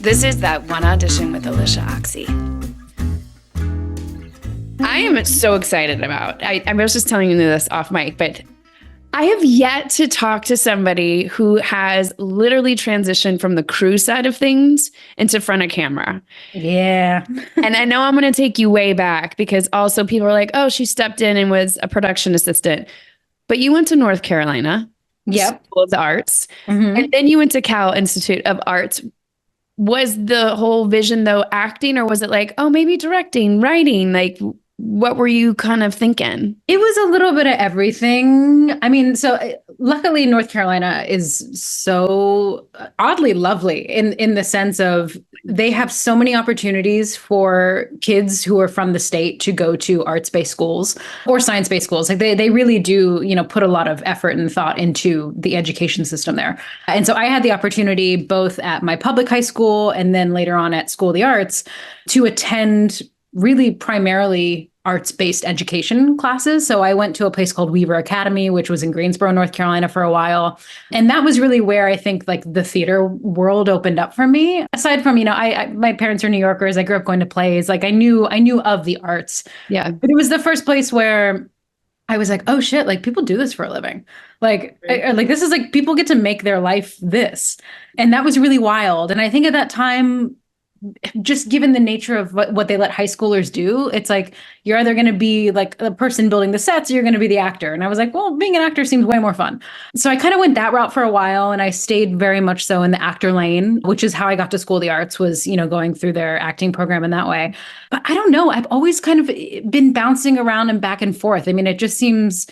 This is That One Audition with Alicia Oxy. I am so excited about, I was just telling you this off mic, but I have yet to talk to somebody who has literally transitioned from the crew side of things into front of camera. Yeah. And I know I'm going to take you way back because also people are like, oh, she stepped in and was a production assistant. But you went to North Carolina School of the Arts, and then you went to Cal Institute of Arts. Was the whole vision, though, acting, or was it like, oh, maybe directing, writing? Like, what were you kind of thinking? It was a little bit of everything. I mean, so luckily North Carolina is so oddly lovely in the sense of they have so many opportunities for kids who are from the state to go to arts-based schools or science-based schools. Like they really do, put a lot of effort and thought into the education system there. And so I had the opportunity both at my public high school and then later on at School of the Arts to attend really primarily arts-based education classes. So I went to a place called Weaver Academy, which was in Greensboro, North Carolina for a while. And that was really where I think like the theater world opened up for me. Aside from, I my parents are New Yorkers. I grew up going to plays. Like I knew of the arts. Yeah. But it was the first place where I was like, oh shit, like people do this for a living. Like, like this is like people get to make their life this. And that was really wild. And I think at that time, just given the nature of what they let high schoolers do, it's like you're either going to be like the person building the sets or you're going to be the actor. And I was like, well, being an actor seems way more fun. So I kind of went that route for a while, and I stayed very much so in the actor lane, which is how I got to School of the Arts, was, going through their acting program in that way. But I don't know. I've always kind of been bouncing around and back and forth. I mean, it seems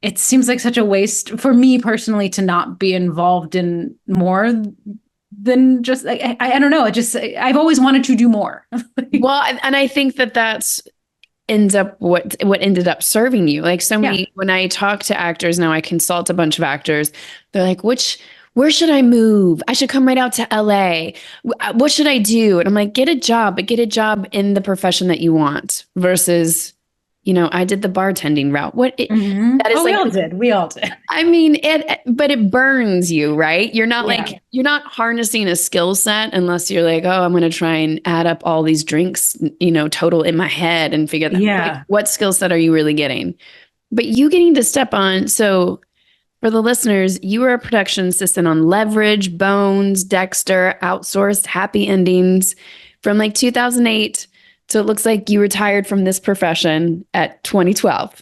like such a waste for me personally to not be involved in more than just, I don't know. I've always wanted to do more. Well, and I think that's ends up what ended up serving you. Like so many, when I talk to actors now, I consult a bunch of actors. They're like, where should I move? I should come right out to LA. What should I do? And I'm like, get a job, but get a job in the profession that you want versus, I did the bartending route. That is we all did. I mean, but it burns you, right? You're not you're not harnessing a skill set unless you're like, oh, I'm going to try and add up all these drinks, total in my head and figure that like, what skill set are you really getting? But you getting to step on. So for the listeners, you were a production assistant on Leverage, Bones, Dexter, Outsourced, Happy Endings from like 2008. So it looks like you retired from this profession at 2012.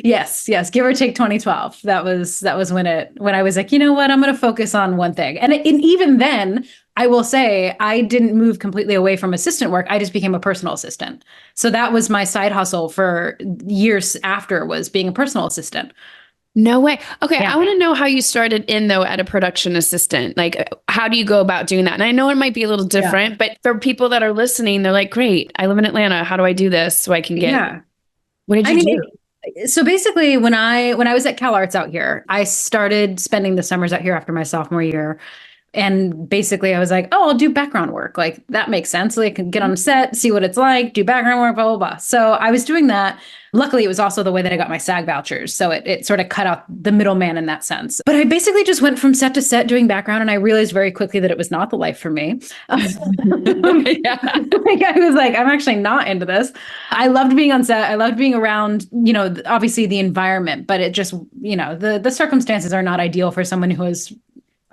Yes. Give or take 2012. That was when I was like, you know what, I'm going to focus on one thing. And even then, I will say I didn't move completely away from assistant work. I just became a personal assistant. So that was my side hustle for years after, was being a personal assistant. No way. Okay. Yeah. I want to know how you started though, at a production assistant. Like, how do you go about doing that? And I know it might be a little different, but for people that are listening, they're like, great, I live in Atlanta. How do I do this so I can get, what did you do? So basically when I was at Cal Arts out here, I started spending the summers out here after my sophomore year. And basically I was like, oh, I'll do background work. Like that makes sense. So I can get on set, see what it's like, do background work, blah, blah, blah. So I was doing that. Luckily, it was also the way that I got my SAG vouchers. So it sort of cut out the middleman in that sense. But I basically just went from set to set doing background. And I realized very quickly that it was not the life for me. I was like, I'm actually not into this. I loved being on set. I loved being around, obviously the environment, but it just, the circumstances are not ideal for someone who is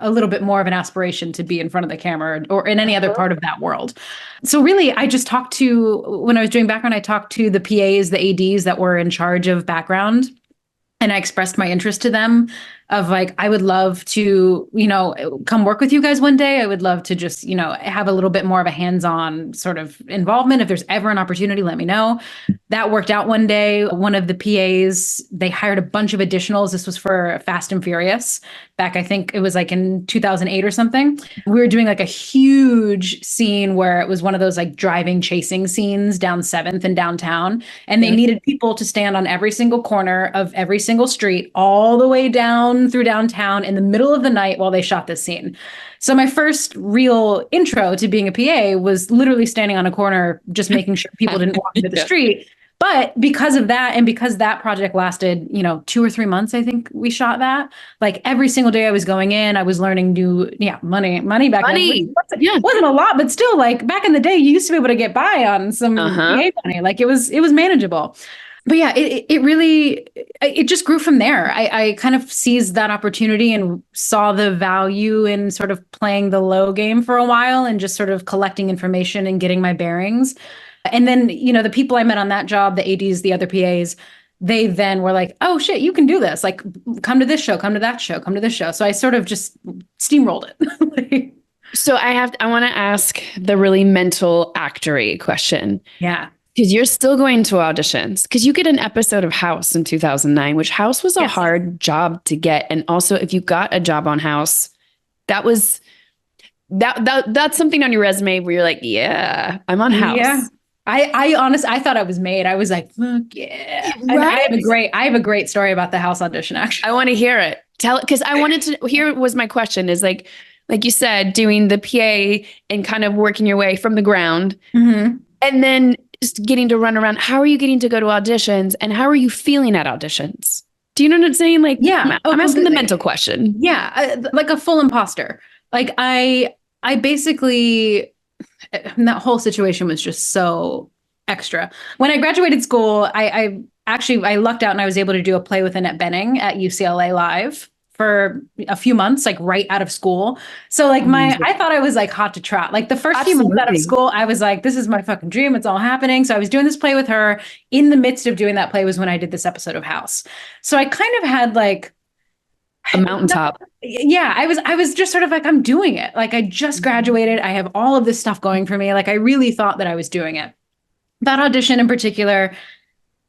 a little bit more of an aspiration to be in front of the camera or in any other part of that world. So really, I just when I was doing background, I talked to the PAs, the ADs that were in charge of background. And I expressed my interest to them of like, I would love to, come work with you guys one day. I would love to just, have a little bit more of a hands-on sort of involvement. If there's ever an opportunity, let me know. That worked out one day. One of the PAs, they hired a bunch of additionals. This was for Fast and Furious back, I think it was like in 2008 or something. We were doing like a huge scene where it was one of those like driving, chasing scenes down 7th and downtown. And they needed people to stand on every single corner of every single street, all the way down through downtown in the middle of the night while they shot this scene. So my first real intro to being a PA was literally standing on a corner, just making sure people didn't walk into the street. But because of that, and because that project lasted, 2 or 3 months, I think we shot that. Like every single day I was going in, I was learning new, money back then. Wasn't a lot, but still, like back in the day, you used to be able to get by on some PA money. Like it was manageable. But yeah, it really, it just grew from there. I kind of seized that opportunity and saw the value in sort of playing the low game for a while and just sort of collecting information and getting my bearings. And then, the people I met on that job, the ADs, the other PAs, they then were like, oh shit, you can do this. Like, come to this show, come to that show, come to this show. So I sort of just steamrolled it. So I want to ask the really mental actory question. Yeah. Because you're still going to auditions, because you get an episode of House in 2009, which House was a hard job to get. And also if you got a job on House, that's something on your resume where you're like, yeah, I'm on House. Yeah. I honestly, I thought I was made. I was like, fuck yeah. Right? I have a great story about the House audition, actually. I want to hear it. Tell it, because I wanted to, here was my question is like you said, doing the PA and kind of working your way from the ground. Mm-hmm. And then just getting to run around. How are you getting to go to auditions, and how are you feeling at auditions? Do you know what I'm saying? Like, yeah, I'm asking the mental question. Yeah. Like a full imposter. Like I basically, that whole situation was just so extra. When I graduated school, I lucked out and I was able to do a play with Annette Bening at UCLA Live for a few months, like right out of school. So like I thought I was like hot to trot. Like the first few months out of school, I was like, this is my fucking dream. It's all happening. So I was doing this play with her. In the midst of doing that play was when I did this episode of House. So I kind of had like a mountaintop. Yeah. I was just sort of like, I'm doing it. Like I just graduated. I have all of this stuff going for me. Like I really thought that I was doing it. That audition in particular,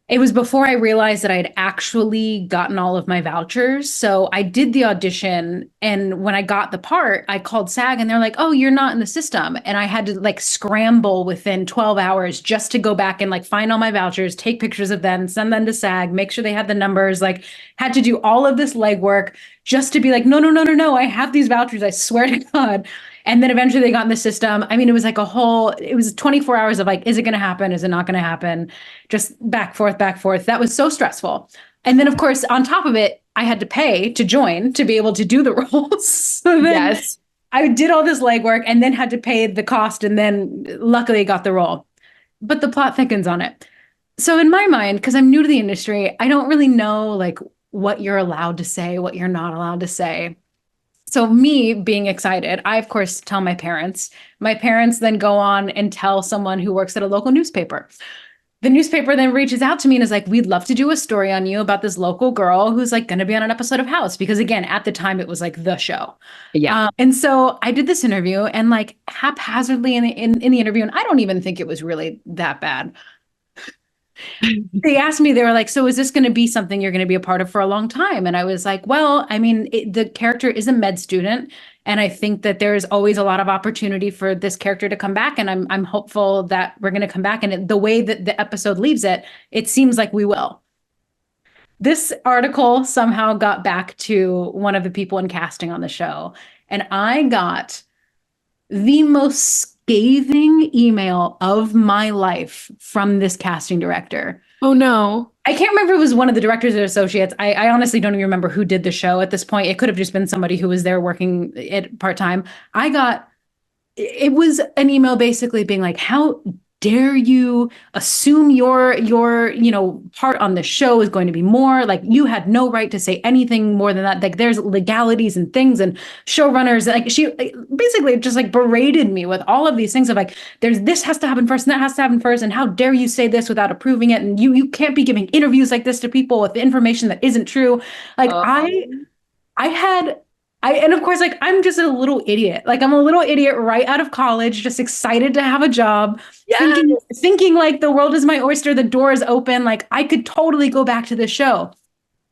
it was before I realized that I'd actually gotten all of my vouchers. So I did the audition. And when I got the part, I called SAG and they're like, oh, you're not in the system. And I had to like scramble within 12 hours just to go back and like find all my vouchers, take pictures of them, send them to SAG, make sure they had the numbers, like had to do all of this legwork just to be like, no, I have these vouchers. I swear to God. And then eventually they got in the system. I mean, it was like it was 24 hours of like, is it going to happen? Is it not going to happen? Just back, forth. That was so stressful. And then of course, on top of it, I had to pay to join to be able to do the roles. So then I did all this legwork and then had to pay the cost. And then luckily got the role, but the plot thickens on it. So in my mind, because I'm new to the industry, I don't really know like what you're allowed to say, what you're not allowed to say. So me being excited, I, of course, tell my parents. My parents then go on and tell someone who works at a local newspaper. The newspaper then reaches out to me and is like, we'd love to do a story on you about this local girl who's like going to be on an episode of House. Because again, at the time, it was like the show. Yeah. And so I did this interview and like haphazardly in the interview, and I don't even think it was really that bad. They asked me, they were like, so is this going to be something you're going to be a part of for a long time? And I was like, well, I mean, the character is a med student. And I think that there's always a lot of opportunity for this character to come back. And I'm hopeful that we're going to come back. And the way that the episode leaves it, it seems like we will. This article somehow got back to one of the people in casting on the show. And I got the most scathing email of my life from this casting director. Oh no. I can't remember if it was one of the directors or associates. I honestly don't even remember who did the show at this point. It could have just been somebody who was there working it part-time. It was an email basically being like, how dare you assume your part on the show is going to be more, like you had no right to say anything more than that. Like there's legalities and things and showrunners. Like she basically just like berated me with all of these things of like, this has to happen first and that has to happen first. And how dare you say this without approving it? And you can't be giving interviews like this to people with information that isn't true. Like and of course, like, I'm just a little idiot. Like, I'm a little idiot right out of college, just excited to have a job, thinking like the world is my oyster, the door is open. Like, I could totally go back to this show.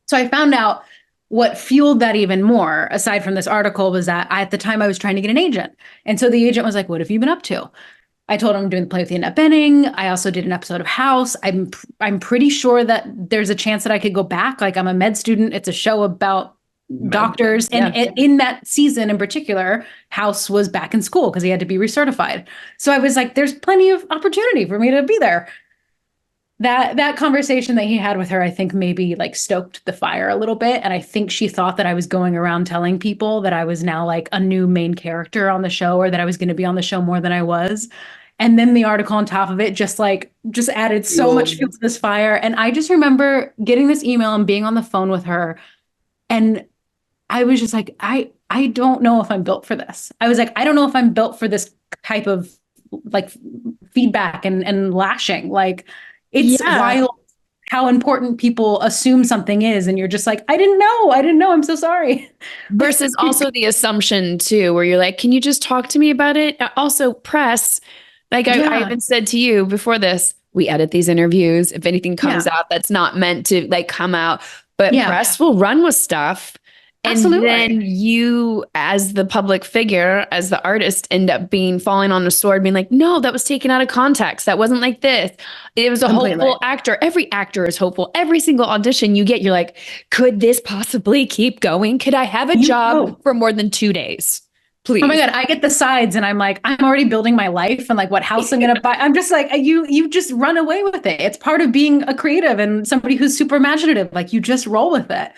So I found out what fueled that even more, aside from this article, was that at the time I was trying to get an agent. And so the agent was like, what have you been up to? I told him I'm doing the play with Annette Bening. I also did an episode of House. I'm pretty sure that there's a chance that I could go back. Like, I'm a med student. It's a show about doctors. And in that season in particular, House was back in school because he had to be recertified. So I was like, there's plenty of opportunity for me to be there. that conversation that he had with her, I think maybe like stoked the fire a little bit. And I think she thought that I was going around telling people that I was now like a new main character on the show, or that I was going to be on the show more than I was. And then the article on top of it just added so much fuel to this fire. And I just remember getting this email and being on the phone with her. And I was just like, I don't know if I'm built for this. I was like, I don't know if I'm built for this type of like feedback and lashing. Like, it's wild how important people assume something is. And you're just like, I didn't know. I'm so sorry. Versus also the assumption too, where you're like, can you just talk to me about it? Also press, like I even said to you before this, we edit these interviews. If anything comes out that's not meant to like come out, but press will run with stuff. And then you, as the public figure, as the artist, end up falling on the sword, being like, no, that was taken out of context. That wasn't like this. It was a hopeful actor. Every actor is hopeful. Every single audition you get, you're like, could this possibly keep going? Could I have a job for more than 2 days? Please. Oh my God, I get the sides and I'm like, I'm already building my life and like what house I'm going to buy. I'm just like, you just run away with it. It's part of being a creative and somebody who's super imaginative. Like you just roll with it.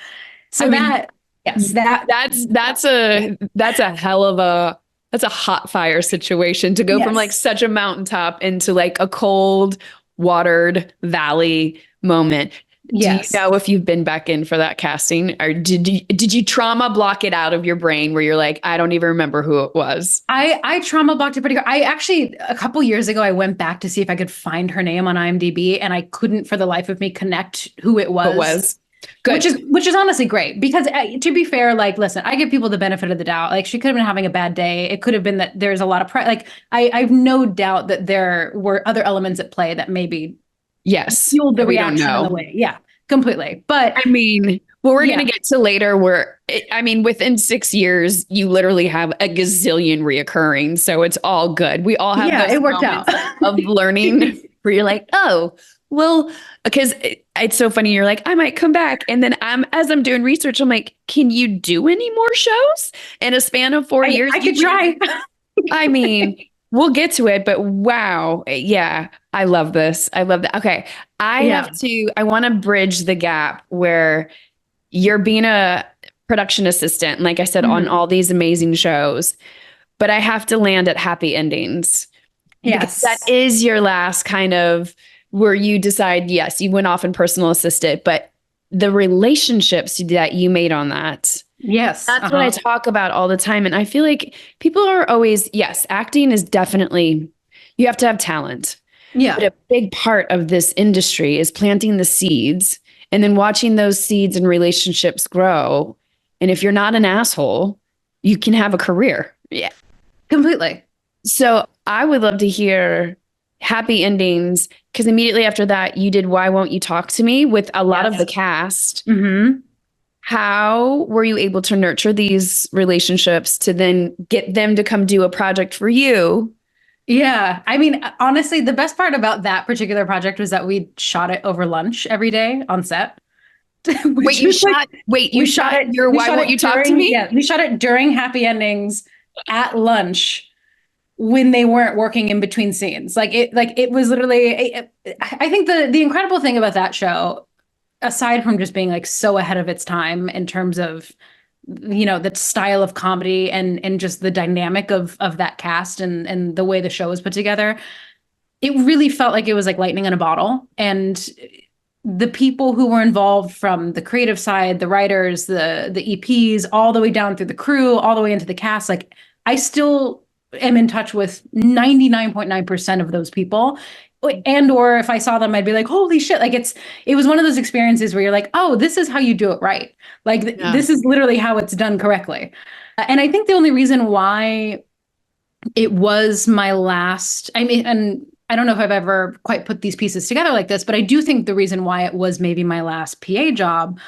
So that's a hell of that's a hot fire situation to go from like such a mountaintop into like a cold watered valley moment. Yes. Do you know if you've been back in for that casting, or did you trauma block it out of your brain where you're like, I don't even remember who it was? I trauma blocked it pretty good. I actually, a couple years ago, I went back to see if I could find her name on IMDb, and I couldn't for the life of me connect who it was. Good. Which is honestly great, because to be fair, like, listen, I give people the benefit of the doubt. Like, she could have been having a bad day. It could have been that there's a lot of like, I have no doubt that there were other elements at play that maybe fueled the reaction in the way. Yeah, completely. But I mean, well, we're going to get to later where, I mean, within 6 years, you literally have a gazillion reoccurring. So it's all good. We all have those it worked out of learning where you're like, oh, well, because it's so funny. You're like, I might come back. And then as I'm doing research, I'm like, can you do any more shows in a span of 4 years? I could try. I mean, we'll get to it, but wow. Yeah. I love this. I love that. Okay. I want to bridge the gap where you're being a production assistant, like I said, on all these amazing shows, but I have to land at happy endings. Yes. That is your last kind of where you decide, yes, you went off and personal assisted, but the relationships that you made on that. Yes. That's what I talk about all the time. And I feel like people are always, yes, acting is definitely, you have to have talent. Yeah. But a big part of this industry is planting the seeds and then watching those seeds and relationships grow. And if you're not an asshole, you can have a career. Yeah. Completely. So I would love to hear happy endings, because immediately after that, you did Why Won't You Talk to Me with a lot of the cast. Mm-hmm. How were you able to nurture these relationships to then get them to come do a project for you? Yeah. I mean, honestly, the best part about that particular project was that we shot it over lunch every day on set. You shot it your Why Won't You Talk to Me? Yeah, we shot it during happy endings at lunch when they weren't working in between scenes. It was literally, I think the incredible thing about that show, aside from just being like so ahead of its time in terms of, the style of comedy and just the dynamic of that cast and the way the show was put together, it really felt like it was like lightning in a bottle. And the people who were involved, from the creative side, the writers, the EPs, all the way down through the crew, all the way into the cast, like I still am in touch with 99.9% of those people. And or if I saw them, I'd be like, holy shit. Like it was one of those experiences where you're like, oh, this is how you do it right. Like this is literally how it's done correctly. And I think the only reason why it was my last, I mean, and I don't know if I've ever quite put these pieces together like this, but I do think the reason why it was maybe my last PA job,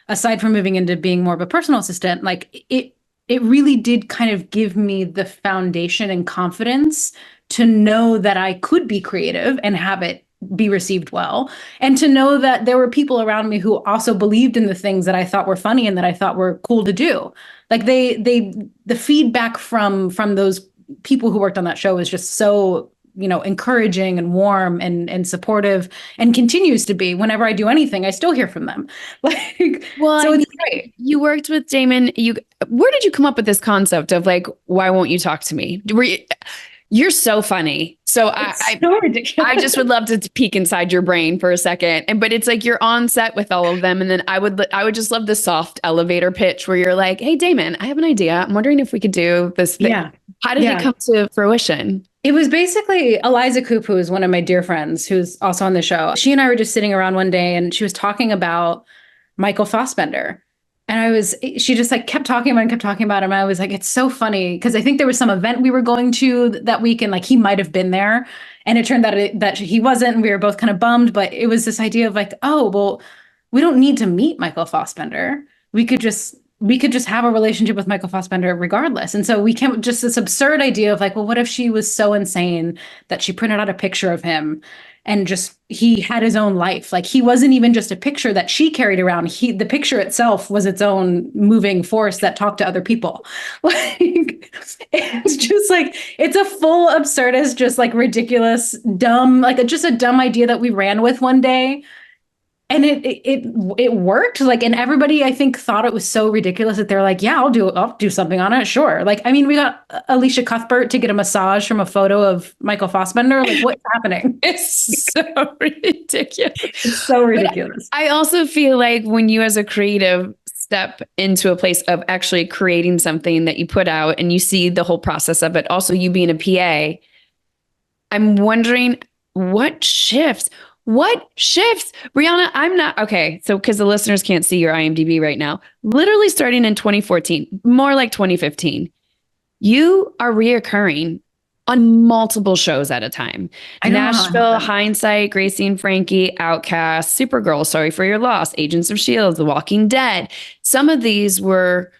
aside from moving into being more of a personal assistant, like it really did kind of give me the foundation and confidence to know that I could be creative and have it be received well. And to know that there were people around me who also believed in the things that I thought were funny and that I thought were cool to do. Like the feedback from those people who worked on that show was just so encouraging and warm and supportive, and continues to be. Whenever I do anything, I still hear from them. Like, well, so it's great. You worked with Damon. Where did you come up with this concept of like, why won't you talk to me? You're so funny. So so ridiculous. I just would love to peek inside your brain for a second. But it's like you're on set with all of them. And then I would just love the soft elevator pitch where you're like, hey, Damon, I have an idea. I'm wondering if we could do this thing. Yeah. How did it come to fruition? It was basically Eliza Coop, who is one of my dear friends, who's also on the show. She and I were just sitting around one day and she was talking about Michael Fassbender. And she just like kept talking about him. And I was like, it's so funny because I think there was some event we were going to that week and like he might have been there. And it turned out that he wasn't. And we were both kind of bummed. But it was this idea of like, oh, well, we don't need to meet Michael Fassbender. We could just have a relationship with Michael Fassbender regardless. And so we came just this absurd idea of like, well, what if she was so insane that she printed out a picture of him and just he had his own life. Like he wasn't even just a picture that she carried around. The picture itself was its own moving force that talked to other people. Like it's just like it's a full absurdist, just like ridiculous, dumb, like just a dumb idea that we ran with one day. And it worked. Like, and everybody I think thought it was so ridiculous that they're like, yeah, I'll do something on it. Sure. Like, I mean, we got Alicia Cuthbert to get a massage from a photo of Michael Fassbender. Like, what's happening? It's so ridiculous. It's so ridiculous. But I also feel like when you as a creative step into a place of actually creating something that you put out and you see the whole process of it, also you being a PA, I'm wondering what shifts. Briana, I'm not okay. So, because the listeners can't see your IMDb right now, literally starting in 2014, more like 2015, you are reoccurring on multiple shows at a time. Nashville, Hindsight, Gracie and Frankie, Outcast, Supergirl, Sorry for Your Loss, Agents of S.H.I.E.L.D, The Walking Dead. Some of these were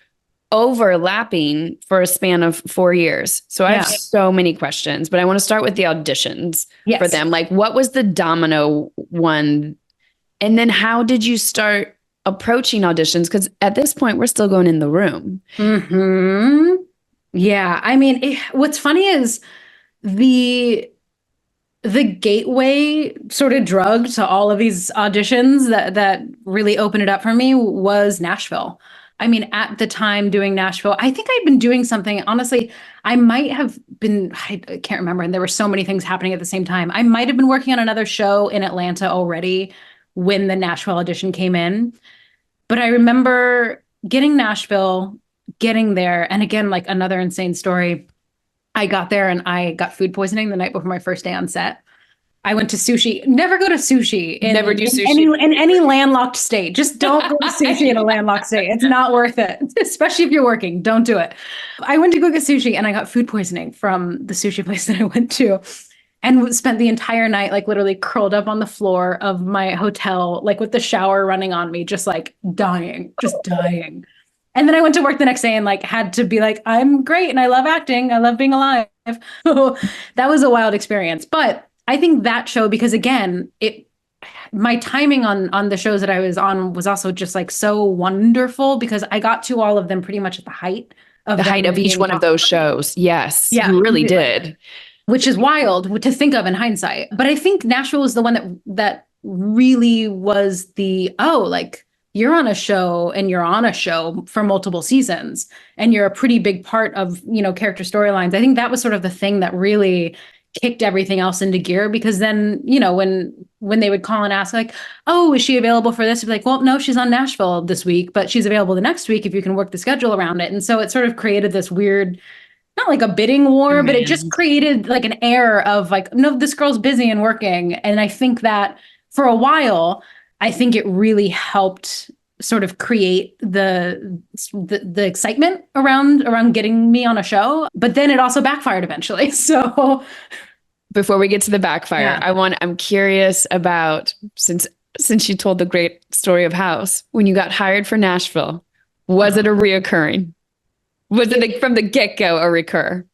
overlapping for a span of 4 years. So I have so many questions, but I want to start with the auditions for them. Like, what was the domino one? And then how did you start approaching auditions? Because at this point, we're still going in the room. Mm-hmm. Yeah. I mean, what's funny is the gateway sort of drug to all of these auditions that really opened it up for me was Nashville. I mean, at the time doing Nashville, I think I'd been doing something. Honestly, I can't remember. And there were so many things happening at the same time. I might have been working on another show in Atlanta already when the Nashville audition came in. But I remember getting there. And again, like another insane story. I got there and I got food poisoning the night before my first day on set. I went to sushi. Never go to sushi. Never do sushi. In any landlocked state. Just don't go to sushi in a landlocked state. It's not worth it. Especially if you're working. Don't do it. I went to go get sushi and I got food poisoning from the sushi place that I went to. And spent the entire night like literally curled up on the floor of my hotel, like with the shower running on me, just like dying. And then I went to work the next day and like had to be like, I'm great and I love acting. I love being alive. That was a wild experience. But I think that show, because again, my timing on the shows that I was on was also just like so wonderful because I got to all of them pretty much at the height of each one of those shows. Yes, yeah, you really did. Which is wild to think of in hindsight. But I think Nashville was the one that really was like you're on a show and you're on a show for multiple seasons and you're a pretty big part of, character storylines. I think that was sort of the thing that really kicked everything else into gear, because then, when they would call and ask like, oh, is she available for this? I'd be like, well, no, she's on Nashville this week, but she's available the next week if you can work the schedule around it. And so it sort of created this weird, not like a bidding war, but it just created like an air of like, no, this girl's busy and working. And I think that for a while, I think it really helped sort of create the excitement around getting me on a show, but then it also backfired eventually. So before we get to the backfire, I'm curious about, since you told the great story of House, when you got hired for Nashville, was it a reoccurring? Was it from the get-go a recur?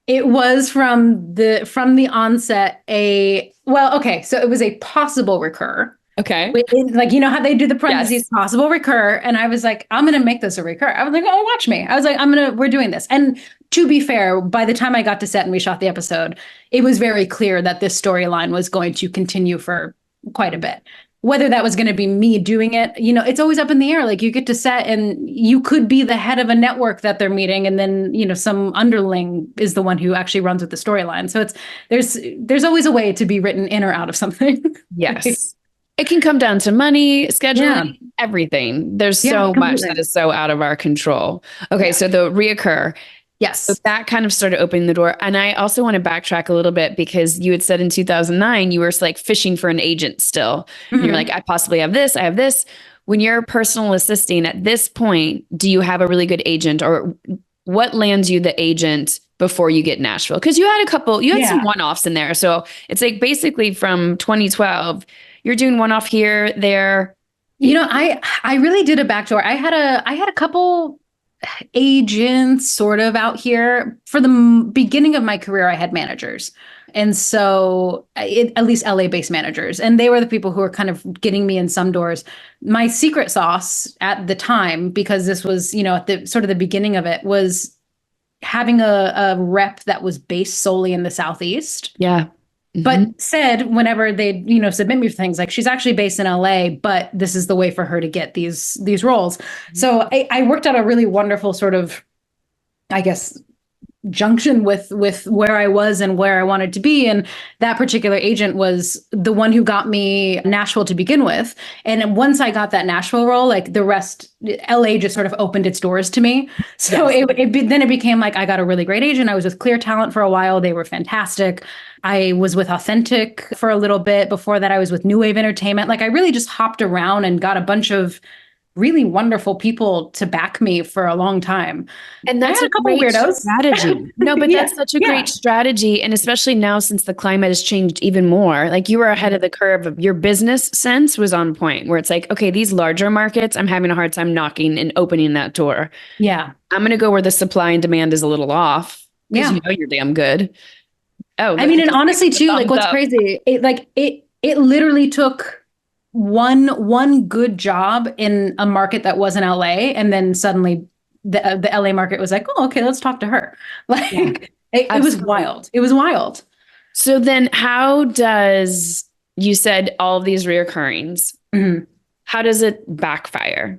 It was from the onset so it was a possible recur. Okay. Like, you know how they do the parentheses, possible recur. And I was like, I'm going to make this a recur. I was like, oh, watch me. I was like, we're doing this. And to be fair, by the time I got to set and we shot the episode, it was very clear that this storyline was going to continue for quite a bit. Whether that was going to be me doing it, it's always up in the air. Like, you get to set and you could be the head of a network that they're meeting. And then, some underling is the one who actually runs with the storyline. So there's always a way to be written in or out of something. Yes. It can come down to money, scheduling, everything. There's so much that is so out of our control. Okay, so the reoccur. Yes. So that kind of started opening the door. And I also want to backtrack a little bit because you had said in 2009, you were like fishing for an agent still. And you're like, I possibly have this, I have this. When you're personal assisting at this point, do you have a really good agent, or what lands you the agent before you get Nashville? Because you had some one-offs in there. So it's like basically from 2012, you're doing one-off here, there. I really did a backdoor. I had a couple agents sort of out here. For the beginning of my career, I had managers. And so at least LA-based managers. And they were the people who were kind of getting me in some doors. My secret sauce at the time, because this was, at the sort of the beginning of it, was having a rep that was based solely in the Southeast. Yeah. But said whenever they, submit me for things, like, she's actually based in LA, but this is the way for her to get these roles. So I worked out a really wonderful sort of, I guess, junction with where I was and where I wanted to be. And that particular agent was the one who got me Nashville to begin with. And once I got that Nashville role, like, the rest, LA just sort of opened its doors to me. So then it became like, I got a really great agent. I was with Clear Talent for a while. They were fantastic. I was with Authentic for a little bit. Before that, I was with New Wave Entertainment. Like, I really just hopped around and got a bunch of really wonderful people to back me for a long time. And that's a couple weirdos strategy. No, but that's such a great strategy. And especially now, since the climate has changed even more, like, you were ahead of the curve. Of your business sense was on point, where it's like, okay, these larger markets, I'm having a hard time knocking and opening that door. Yeah. I'm going to go where the supply and demand is a little off. Because you're damn good. Oh, I mean, and honestly too, like, what's crazy, it literally took one good job in a market that wasn't LA, and then suddenly the LA market was like, oh, okay, let's talk to her. Like, it was wild. It was wild. So then, how does, you said all of these reoccurrings, how does it backfire?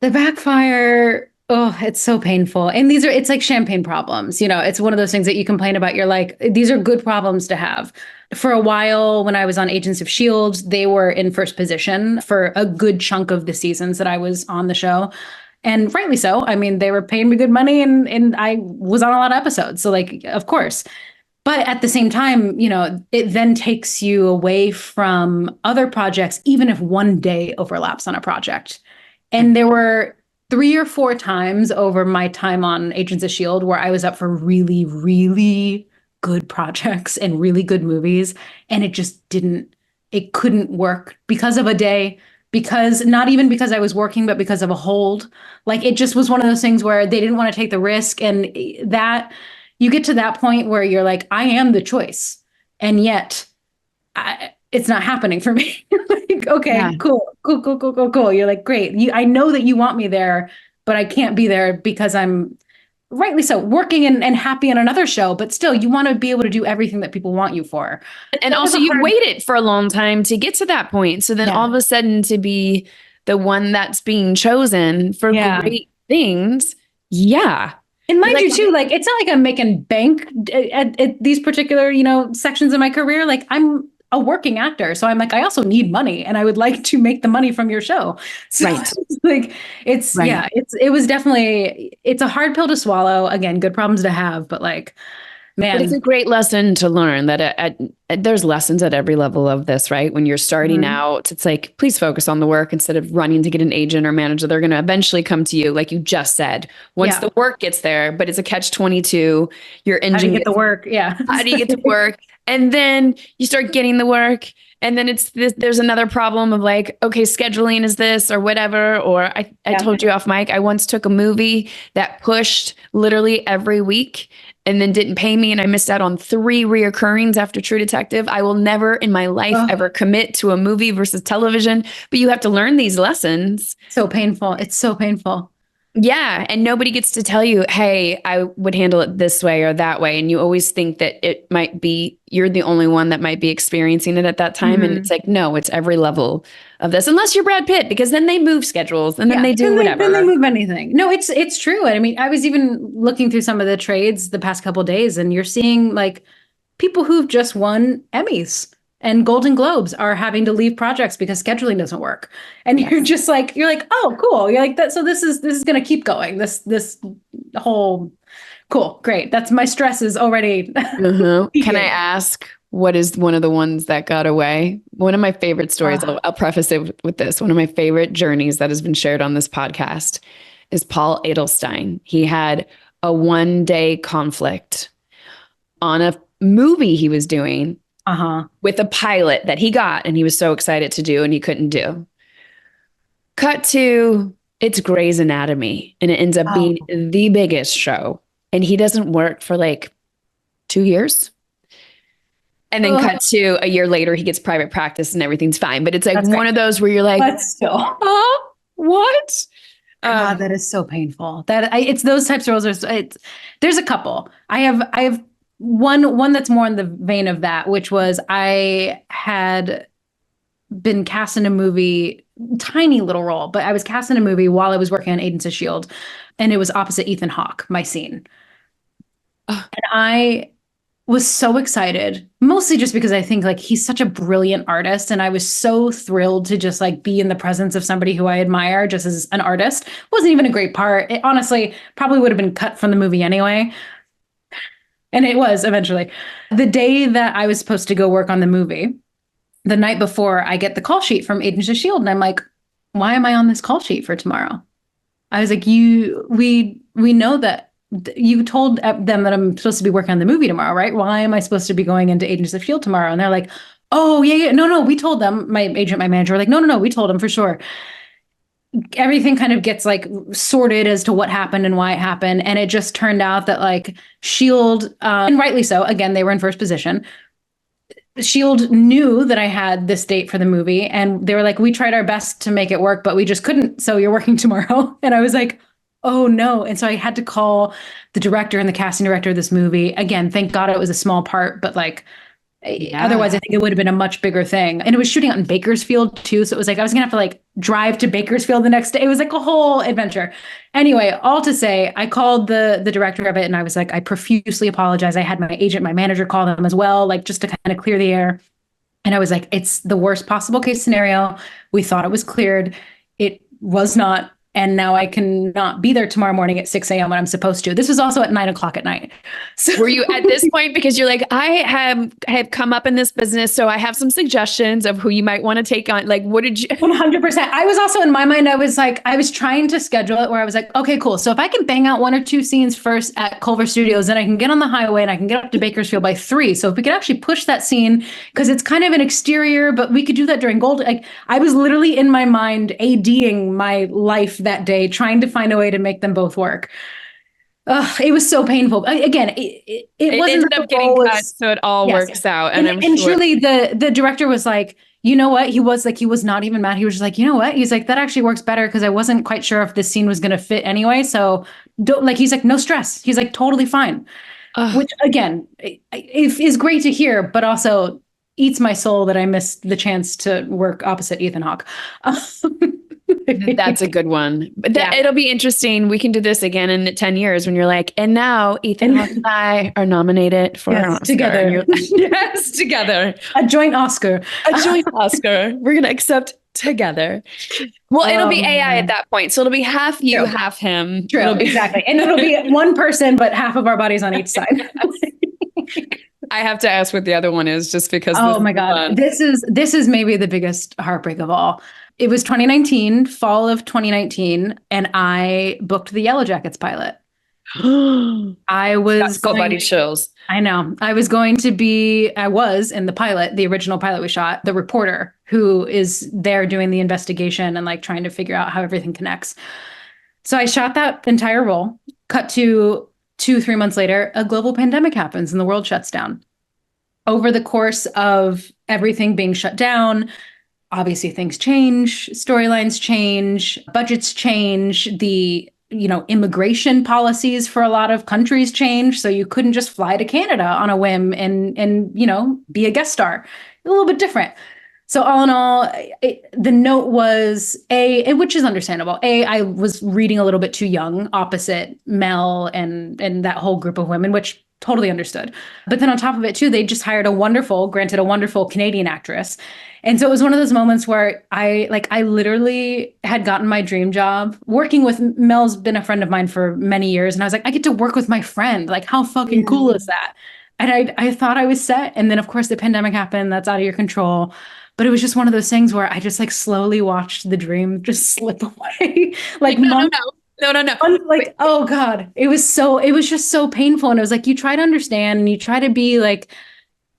The backfire. Oh, it's so painful. And it's like champagne problems. It's one of those things that you complain about. You're like, these are good problems to have. For a while, when I was on Agents of S.H.I.E.L.D., they were in first position for a good chunk of the seasons that I was on the show. And rightly so. I mean, they were paying me good money, and I was on a lot of episodes. So, like, of course. But at the same time, it then takes you away from other projects, even if one day overlaps on a project. And there were 3 or 4 times over my time on Agents of S.H.I.E.L.D. where I was up for really, really good projects and really good movies. And it couldn't work because of a day, because not even because I was working, but because of a hold. Like, it just was one of those things where they didn't want to take the risk. And that you get to that point where you're like, I am the choice. And yet it's not happening for me. Like, okay, cool. You're like, great. I know that you want me there, but I can't be there because I'm, rightly so, working and happy on another show. But still, you want to be able to do everything that people want you for. And also, you waited for a long time to get to that point. So then all of a sudden, to be the one that's being chosen for great things. Yeah. And mind you too, like, it's not like I'm making bank at these particular, sections of my career. Like, I'm a working actor. So I'm like, I also need money, and I would like to make the money from your show. So it was definitely, it's a hard pill to swallow. Again, good problems to have, but like, man. But it's a great lesson to learn that there's lessons at every level of this, right? When you're starting out, it's like, please focus on the work instead of running to get an agent or manager. They're going to eventually come to you, like you just said, once the work gets there. But it's a catch-22. Your engine. How do you get the work? Yeah. How do you get to work? And then you start getting the work. And then there's another problem of like, okay, scheduling is this or whatever. Or I told you off mic, I once took a movie that pushed literally every week. and then didn't pay me, and I missed out on 3 reoccurrings after True Detective. I will never in my life ever commit to a movie versus television, but you have to learn these lessons. So painful. It's so painful. Yeah. And nobody gets to tell you, hey, I would handle it this way or that way. And you always think that it might be, you're the only one that might be experiencing it at that time. And it's like, no, it's every level of this, unless you're Brad Pitt, because then they move schedules and then they do whatever. Then they move anything. No, it's true. I mean, I was even looking through some of the trades the past couple of days, and you're seeing like people who've just won Emmys and Golden Globes are having to leave projects because scheduling doesn't work. And you're just like, oh, cool. You're like that. So this is going to keep going. This whole cool. Great. That's my stress is already. Can I ask, what is one of the ones that got away? One of my favorite stories, I'll preface it with this. One of my favorite journeys that has been shared on this podcast is Paul Adelstein. He had a 1-day conflict on a movie he was doing with a pilot that he got and he was so excited to do and he couldn't do. Cut to, it's Grey's Anatomy, and it ends up being the biggest show. And he doesn't work for like 2 years. And then cut to a year later, he gets private practice and everything's fine. But it's like one of those where you're like, but still, what? God, that is so painful. It's those types of roles. There's a couple. I have one that's more in the vein of that, which was I had been cast in a movie, tiny little role, but I was cast in a movie while I was working on Agents of S.H.I.E.L.D. and it was opposite Ethan Hawke, my scene. And I was so excited, mostly just because I think like he's such a brilliant artist. And I was so thrilled to just like be in the presence of somebody who I admire just as an artist. It wasn't even a great part. It honestly probably would have been cut from the movie anyway. And it was eventually. The day that I was supposed to go work on the movie, the night before, I get the call sheet from Agents of S.H.I.E.L.D. And I'm like, why am I on this call sheet for tomorrow? I was like, we know that you told them that I'm supposed to be working on the movie tomorrow, right? Why am I supposed to be going into Agents of S.H.I.E.L.D. tomorrow? And they're like, oh, yeah, no, we told them. My agent, my manager were like, no, we told them for sure. Everything kind of gets like sorted as to what happened and why it happened. And it just turned out that like S.H.I.E.L.D., and rightly so, again, they were in first position. S.H.I.E.L.D. knew that I had this date for the movie, and they were like, we tried our best to make it work, but we just couldn't. So you're working tomorrow. And I was like, oh no. And so I had to call the director and the casting director of this movie. Again, thank God it was a small part, but like, otherwise I think it would have been a much bigger thing. And it was shooting out in Bakersfield too. So it was like, I was gonna have to like drive to Bakersfield the next day. It was like a whole adventure. Anyway, all to say, I called the director of it and I was like, I profusely apologize. I had my agent, my manager call them as well, like just to kind of clear the air. And I was like, it's the worst possible case scenario. We thought it was cleared. It was not. And now I cannot be there tomorrow morning at 6 a.m. when I'm supposed to. This was also at 9 o'clock at night. So were you at this point, because you're like, I have come up in this business, so I have some suggestions of who you might want to take on. Like, what did you? 100%. I was also in my mind, I was like, I was trying to schedule it where I was like, okay, cool. So if I can bang out 1 or 2 scenes first at Culver Studios, then I can get on the highway and I can get up to Bakersfield by 3. So if we could actually push that scene, because it's kind of an exterior, but we could do that during Gold. Like I was literally in my mind ADing my life that day, trying to find a way to make them both work. It was so painful. Again, it wasn't ended up getting cut, so it all works out. And truly, the director was like, you know what? He was not even mad. He was just like, you know what? He's like, that actually works better because I wasn't quite sure if this scene was going to fit anyway. So don't like. He's like, no stress. He's like, totally fine. Which again, is great to hear, but also eats my soul that I missed the chance to work opposite Ethan Hawke. That's a good one. But it'll be interesting. We can do this again in 10 years when you're like, and now Ethan Hawke and I are nominated for an Oscar. Together. Yes, together. A joint Oscar. A joint Oscar. We're going to accept together. Well, it'll be AI at that point. So it'll be half you, half him. True, it'll be exactly. And it'll be one person, but half of our bodies on each side. I have to ask what the other one is just because. Oh my God. This is maybe the biggest heartbreak of all. It was 2019, fall of 2019, and I booked the Yellow Jackets pilot. I was got body chills. I know. I was in the pilot, the original pilot we shot, the reporter who is there doing the investigation and like trying to figure out how everything connects. So I shot that entire role, cut to 2-3 months later, a global pandemic happens and the world shuts down. Over the course of everything being shut down, obviously things change, storylines change, budgets change, the immigration policies for a lot of countries change. So you couldn't just fly to Canada on a whim and be a guest star. A little bit different. So all in all, the note was which is understandable. I was reading a little bit too young, opposite Mel and that whole group of women, which totally understood. But then on top of it too, they just hired a wonderful Canadian actress. And so it was one of those moments where I literally had gotten my dream job working with Mel's been a friend of mine for many years. And I was like, I get to work with my friend. Like, how fucking cool is that? And I thought I was set. And then of course the pandemic happened. That's out of your control. But it was just one of those things where I just like slowly watched the dream just slip away. Like, no. Like, oh God, it was just so painful. And it was like, you try to understand and you try to be like,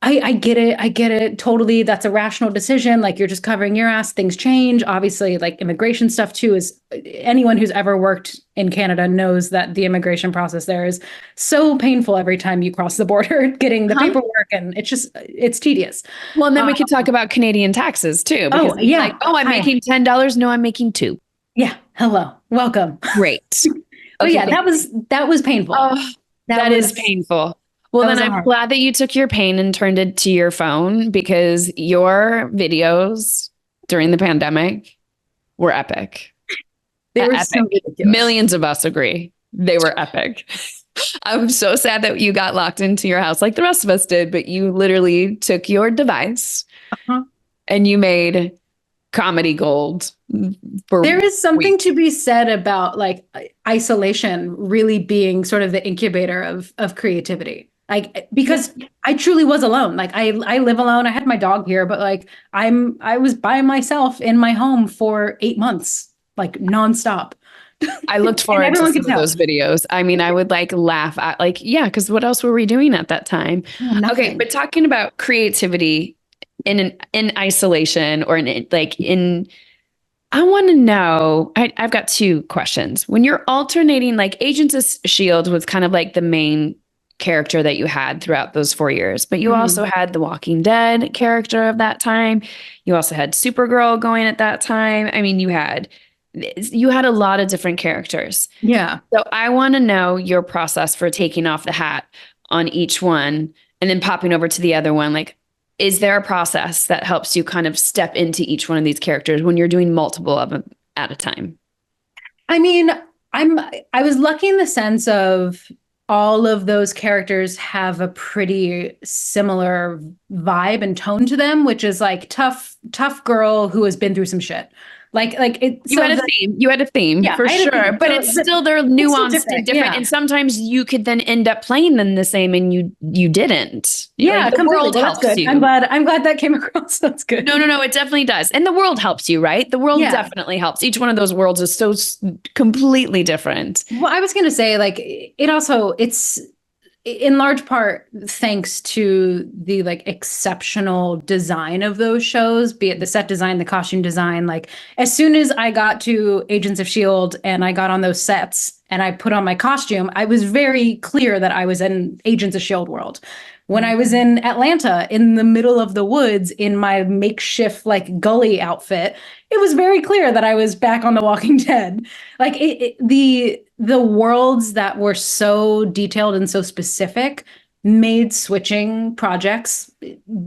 I get it. Totally. That's a rational decision. Like, you're just covering your ass. Things change. Obviously, like immigration stuff too is anyone who's ever worked in Canada knows that the immigration process there is so painful every time you cross the border, getting the paperwork, and it's tedious. Well, and then we could talk about Canadian taxes too. Oh, yeah. Like, I'm making $10. No, I'm making $2. Yeah. Hello. Welcome. Great. Okay, yeah, that was painful. Oh, that is painful. Well, then I'm glad that you took your pain and turned it to your phone, because your videos during the pandemic were epic. They were so ridiculous. Millions of us agree. They were epic. I'm so sad that you got locked into your house like the rest of us did, but you literally took your device and you made comedy gold. There is something to be said about like isolation really being sort of the incubator of creativity. Like, because I truly was alone. Like, I live alone. I had my dog here, but like I was by myself in my home for 8 months, like nonstop. I looked forward to some of those videos. I mean, I would like laugh at like, yeah, because what else were we doing at that time? Okay, but talking about creativity in isolation or I want to know, I've got 2 questions. When you're alternating, like Agents of S.H.I.E.L.D. was kind of like the main character that you had throughout those 4 years, but you also had the Walking Dead character of that time. You also had Supergirl going at that time. I mean, you had a lot of different characters. Yeah. So I want to know your process for taking off the hat on each one and then popping over to the other one. Like, is there a process that helps you kind of step into each one of these characters when you're doing multiple of them at a time? I mean, I was lucky in the sense of all of those characters have a pretty similar vibe and tone to them, which is like tough girl who has been through some shit. Like you had a theme. You had a theme, yeah, for sure. But it's still, they're nuanced and different. Yeah. And sometimes you could then end up playing them the same and you didn't. Yeah, like, the world helps you. I'm glad that came across. That's good. No, it definitely does. And the world helps you, right? The world definitely helps. Each one of those worlds is so completely different. Well, I was going to say, like, it's in large part thanks to the like exceptional design of those shows, be it the set design, the costume design. Like, as soon as I got to Agents of S.H.I.E.L.D. and I got on those sets and I put on my costume, I was very clear that I was in Agents of S.H.I.E.L.D. world. When I was in Atlanta in the middle of the woods in my makeshift like gully outfit, it was very clear that I was back on The Walking Dead. Like the worlds that were so detailed and so specific made switching projects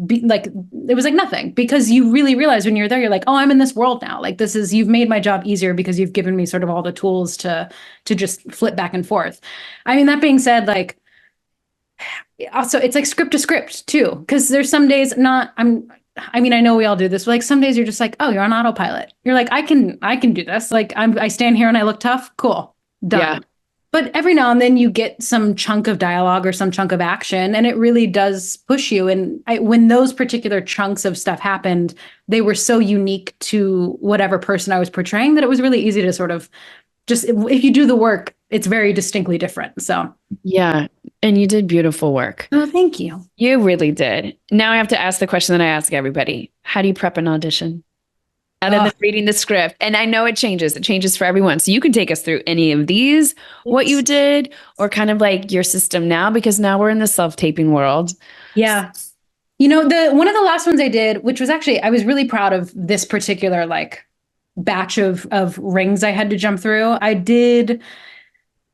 be like, it was like nothing, because you really realize when you're there, you're like, oh, I'm in this world now. Like, you've made my job easier because you've given me sort of all the tools to just flip back and forth. I mean, that being said, like, also it's like script to script too, because there's some days I know we all do this, but like some days you're just like, oh, you're on autopilot. You're like, I can do this. Like, I stand here and I look tough. Cool. Done. Yeah. But every now and then you get some chunk of dialogue or some chunk of action, and it really does push you. And when those particular chunks of stuff happened, they were so unique to whatever person I was portraying that it was really easy to sort of just, if you do the work, it's very distinctly different. So yeah. And you did beautiful work. Oh, thank you. You really did. Now I have to ask the question that I ask everybody. How do you prep an audition? other than reading the script. And I know it changes. It changes for everyone. So you can take us through any of these, what you did, or kind of like your system now, because now we're in the self-taping world. Yeah. You know, one of the last ones I did, which was actually, I was really proud of this particular like batch of rings I had to jump through. I did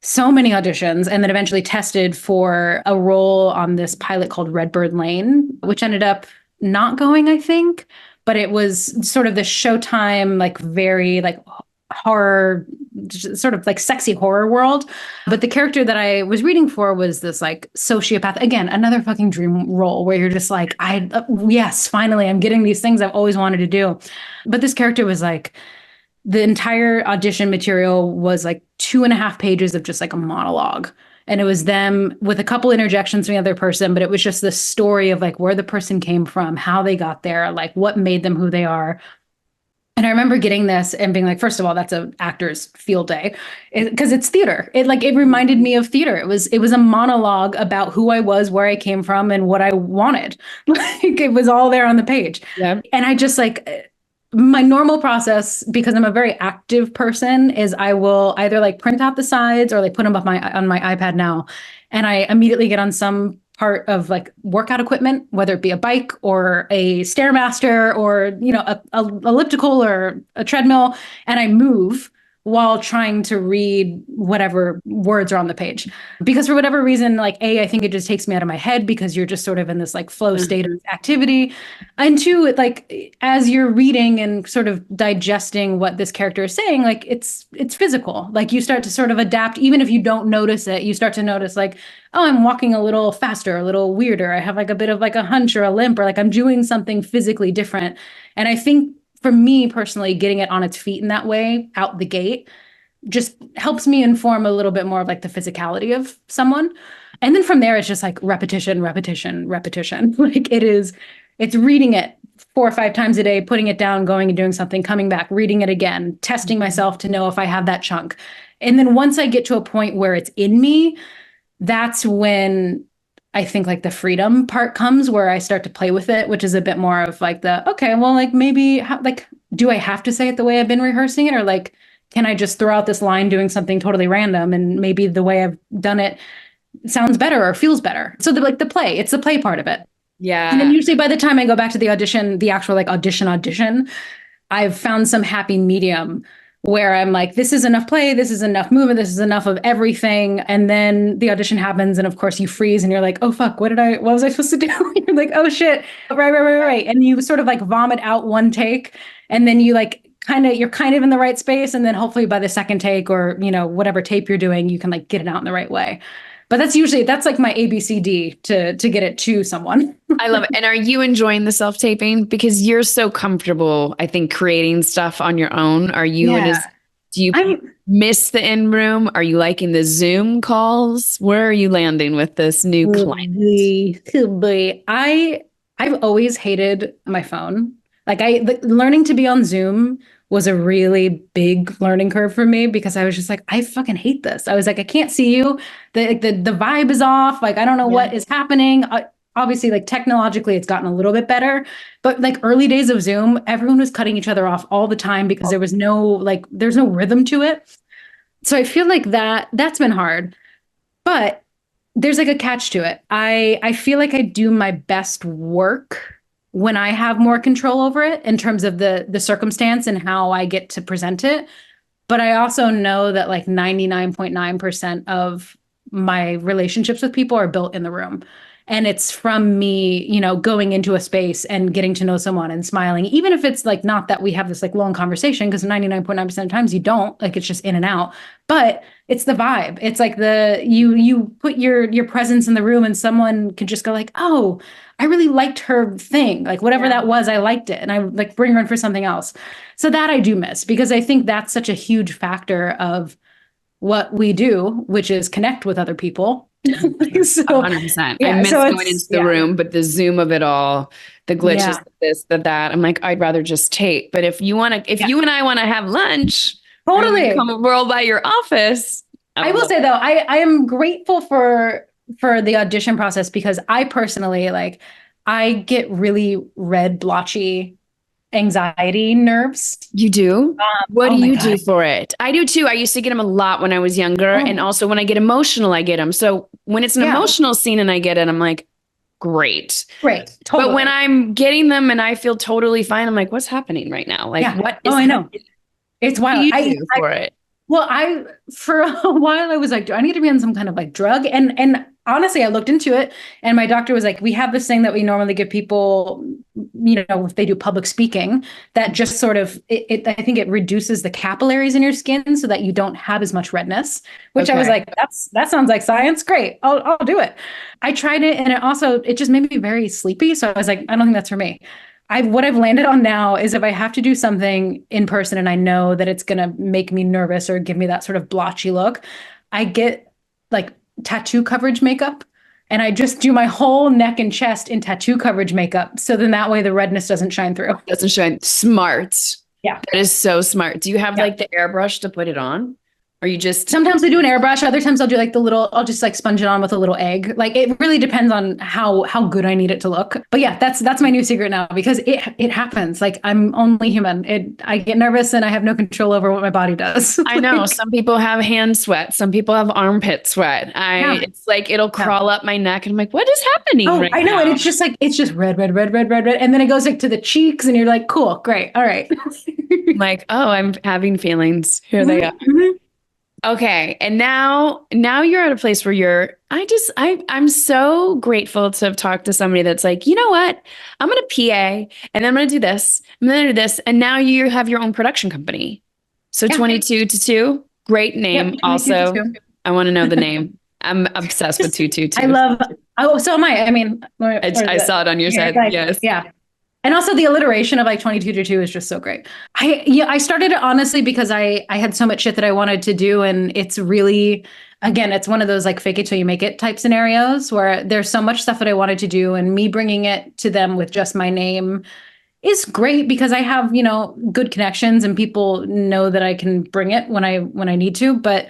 so many auditions and then eventually tested for a role on this pilot called Redbird Lane, which ended up not going, I think. But it was sort of the Showtime, like very like horror, sort of like sexy horror world. But the character that I was reading for was this like sociopath. Again, another fucking dream role where you're just like, yes, finally, I'm getting these things I've always wanted to do. But this character was like, the entire audition material was like 2.5 pages of just like a monologue. And it was them with a couple interjections from the other person, but it was just the story of like where the person came from, how they got there, like what made them who they are. And I remember getting this and being like, first of all, that's an actor's field day because it's theater. It reminded me of theater. It was a monologue about who I was, where I came from, and what I wanted. Like it was all there on the page. Yeah. And I just like, my normal process, because I'm a very active person, is I will either like print out the sides or like put them up on my iPad now. And I immediately get on some part of like workout equipment, whether it be a bike or a Stairmaster or, you know, a elliptical or a treadmill, and I move while trying to read whatever words are on the page. Because for whatever reason, like I think it just takes me out of my head because you're just sort of in this like flow state of activity. And two, like as you're reading and sort of digesting what this character is saying, like it's physical. Like you start to sort of adapt, even if you don't notice it, you start to notice like, oh, I'm walking a little faster, a little weirder. I have like a bit of like a hunch or a limp, or like I'm doing something physically different. And I think for me personally, getting it on its feet in that way out the gate just helps me inform a little bit more of like the physicality of someone. And then from there, it's just like repetition, repetition, repetition. Like it's reading it 4 or 5 times a day, putting it down, going and doing something, coming back, reading it again, testing myself to know if I have that chunk. And then once I get to a point where it's in me, that's when I think like the freedom part comes, where I start to play with it, which is a bit more of like okay, well, like maybe like, do I have to say it the way I've been rehearsing it? Or like, can I just throw out this line doing something totally random and maybe the way I've done it sounds better or feels better? So it's the play part of it. Yeah. And then usually by the time I go back to the audition, the actual like audition, I've found some happy medium where I'm like, this is enough play, this is enough movement, this is enough of everything. And then the audition happens. And of course you freeze and you're like, oh, fuck, what was I supposed to do? You're like, oh shit. Right. And you sort of like vomit out one take. And then you like, you're kind of in the right space. And then hopefully by the second take or, you know, whatever tape you're doing, you can like get it out in the right way. But that's like my ABCD to get it to someone. I love it. And are you enjoying the self-taping? Because you're so comfortable, I think, creating stuff on your own. Are you do you miss the in-room? Are you liking the Zoom calls? Where are you landing with this new climate? I've always hated my phone. Like learning to be on Zoom was a really big learning curve for me because I was just like, I fucking hate this. I was like, I can't see you. The vibe is off. Like, I don't know what is happening. Obviously, like technologically, it's gotten a little bit better. But like early days of Zoom, everyone was cutting each other off all the time because there's no rhythm to it. So I feel like that's been hard. But there's like a catch to it. I feel like I do my best work when I have more control over it in terms of the circumstance and how I get to present it. But I also know that like 99.9% of my relationships with people are built in the room. And it's from me, you know, going into a space and getting to know someone and smiling, even if it's like not that we have this like long conversation, because 99.9% of times you don't, like it's just in and out, but it's the vibe. It's like you put your presence in the room and someone could just go like, oh, I really liked her thing. Like whatever that was, I liked it. And I like bring her in for something else. So that I do miss because I think that's such a huge factor of what we do, which is connect with other people. So 100%. I miss going into the room, but the Zoom of it all, the glitches, this, that. I'm like, I'd rather just tape. But if you and I want to have lunch, totally come roll by your office. I will say though, I am grateful for the audition process because I personally I get really red blotchy anxiety nerves. You do? What do you do God. for it? I do too. I used to get them a lot when I was younger. And also when I get emotional, I get them. So when it's an emotional scene and I get it, I'm like, great. Totally. But when I'm getting them and I feel totally fine, I'm like, what's happening right now? Like, what is I know. It's wild. What do you do for it? Well, for a while I was like, do I need to be on some kind of like drug? And honestly, I looked into it and my doctor was like, we have this thing that we normally give people, if they do public speaking, that just sort of, I think it reduces the capillaries in your skin so that you don't have as much redness, which I was like, that sounds like science. Great. I'll do it. I tried it. And it just made me very sleepy. So I was like, I don't think that's for me. What I've landed on now is if I have to do something in person and I know that it's going to make me nervous or give me that sort of blotchy look, I get like tattoo coverage makeup and I just do my whole neck and chest in tattoo coverage makeup. So then that way the redness doesn't shine through. Doesn't shine. Smart. Yeah. That is so smart. Do you have like the airbrush to put it on? Or you just sometimes I do an airbrush. Other times I'll do like I'll just like sponge it on with a little egg. Like it really depends on how good I need it to look. But yeah, that's my new secret now because it happens. Like I'm only human. I get nervous and I have no control over what my body does. I know some people have hand sweat. Some people have armpit sweat. It's like it'll crawl up my neck and I'm like, what is happening right I know. now? And it's just red. And then it goes like to the cheeks and you're like, cool, great. All right. I'm like, oh, I'm having feelings. Here they are. Okay. And now you're at a place where I'm so grateful to have talked to somebody that's like, you know what? I'm going to PA and then I'm going to do this. I'm going to do this. And now you have your own production company. So 22 to 2, great name. Also, I want to know the name. I'm obsessed with 222. I love, so am I. I mean, I saw it on your side. Like, yes. Yeah. And also the alliteration of like 22 to 2 is just so great. I started it honestly because I had so much shit that I wanted to do. And it's really, again, it's one of those like fake it till you make it type scenarios where there's so much stuff that I wanted to do and me bringing it to them with just my name is great because I have, good connections and people know that I can bring it when I need to. But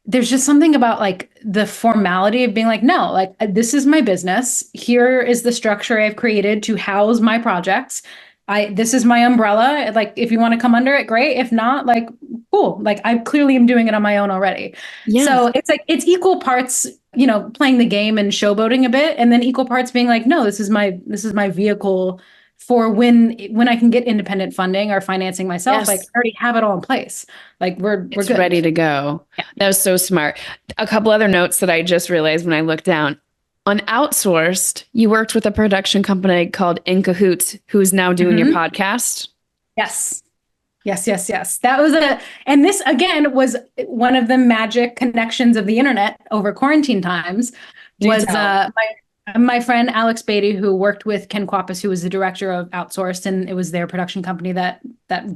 there's just something about like the formality of being like, no, like this is my business. Here is the structure I've created to house my projects. This is my umbrella. Like, if you want to come under it, great. If not, like, cool. Like I clearly am doing it on my own already. Yes. So it's like, it's equal parts, playing the game and showboating a bit. And then equal parts being like, no, this is my vehicle for when I can get independent funding or financing myself. Yes. Like I already have it all in place. Like we're good. Ready to go. Yeah. That was so smart. A couple other notes that I just realized when I looked down. On Outsourced, you worked with a production company called In Cahoots, who's now doing your podcast. Yes. That was and this again was one of the magic connections of the internet over quarantine times. My friend Alex Beatty, who worked with Ken Kwapis, who was the director of Outsourced, and it was their production company that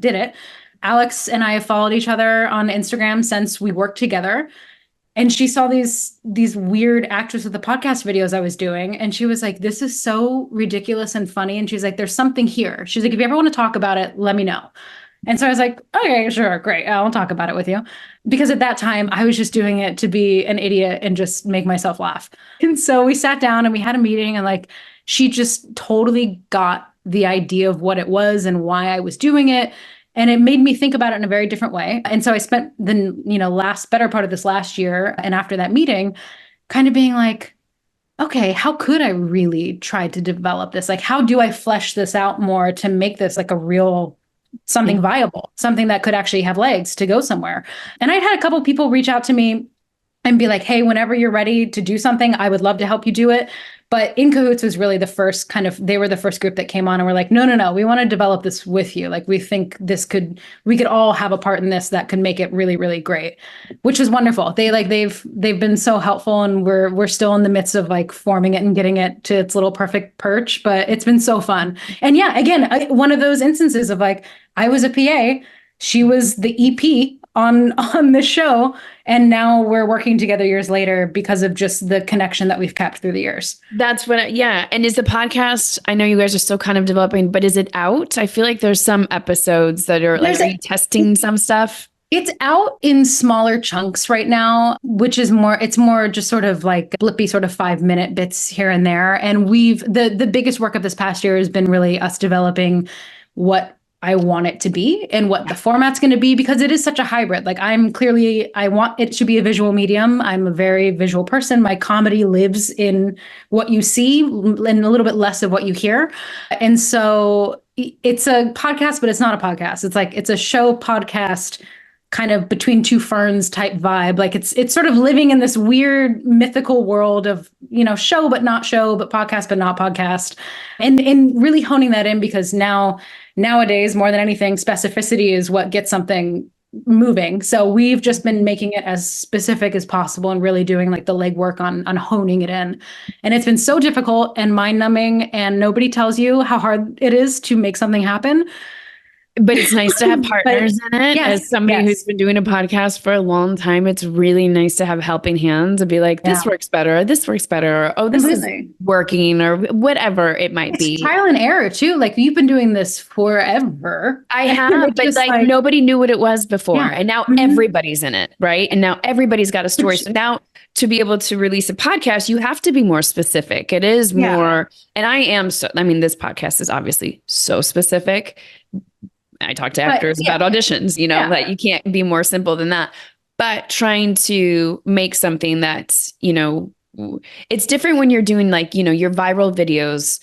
did it. Alex and I have followed each other on Instagram since we worked together. And she saw these weird actors with the podcast videos I was doing. And she was like, this is so ridiculous and funny. And she's like, there's something here. She's like, if you ever want to talk about it, let me know. And so I was like, okay, sure, great. I'll talk about it with you. Because at that time, I was just doing it to be an idiot and just make myself laugh. And so we sat down and we had a meeting and like, she just totally got the idea of what it was and why I was doing it. And it made me think about it in a very different way. And so I spent the better part of this last year and after that meeting kind of being like, okay, how could I really try to develop this? Like, how do I flesh this out more to make this like a real something viable, something that could actually have legs to go somewhere? And I'd had a couple of people reach out to me and be like, hey, whenever you're ready to do something, I would love to help you do it. But In Cahoots was really the first they were the first group that came on and were like, no, we want to develop this with you. Like, we think we could all have a part in this that could make it really, really great, which is wonderful. They've been so helpful and we're still in the midst of like forming it and getting it to its little perfect perch, but it's been so fun. And yeah, again, one of those instances of like, I was a PA, she was the EP on the show. And now we're working together years later because of just the connection that we've kept through the years. That's what, yeah. And is the podcast, I know you guys are still kind of developing, but is it out? I feel like there's some episodes that are like, are you testing some stuff? It's out in smaller chunks right now, which is it's more just sort of like blippy sort of 5-minute bits here and there. And the biggest work of this past year has been really us developing what I want it to be and what the format's going to be, because it is such a hybrid. Like I want it to be a visual medium. I'm a very visual person. My comedy lives in what you see and a little bit less of what you hear. And so it's a podcast, but it's not a podcast. It's like, it's a show podcast, kind of between two ferns type vibe. Like it's sort of living in this weird mythical world of, show, but not show, but podcast, but not podcast. And really honing that in, because nowadays, more than anything, specificity is what gets something moving. So we've just been making it as specific as possible and really doing like the legwork on honing it in. And it's been so difficult and mind numbing, and nobody tells you how hard it is to make something happen. But it's nice to have partners in it. Yes, as somebody who's been doing a podcast for a long time, it's really nice to have helping hands and be like, this works better, or this works better, or oh, this is working, or whatever it might be. Trial and error too. Like you've been doing this forever. I have, but like nobody knew what it was before. Yeah. And now everybody's in it, right? And now everybody's got a story. So now to be able to release a podcast, you have to be more specific. It is more, and this podcast is obviously so specific. I talk to actors about auditions, that you can't be more simple than that. But trying to make something that's, it's different when you're doing like, your viral videos,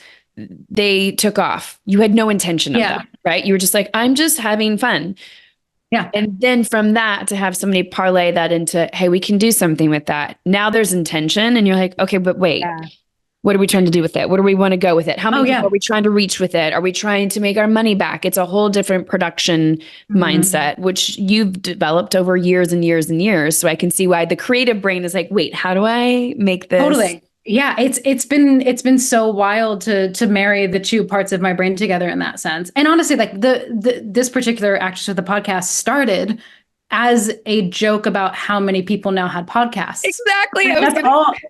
they took off. You had no intention of that, right? You were just like, I'm just having fun. Yeah. And then from that to have somebody parlay that into, hey, we can do something with that. Now there's intention, and you're like, okay, but wait. Yeah. What are we trying to do with it? Where do we want to go with it? How many people are we trying to reach with it? Are we trying to make our money back? It's a whole different production mindset, which you've developed over years and years and years. So I can see why the creative brain is like, wait, how do I make this? Totally. Yeah, it's been so wild to marry the two parts of my brain together in that sense. And honestly, like this particular actress of the podcast started as a joke about how many people now had podcasts. Exactly.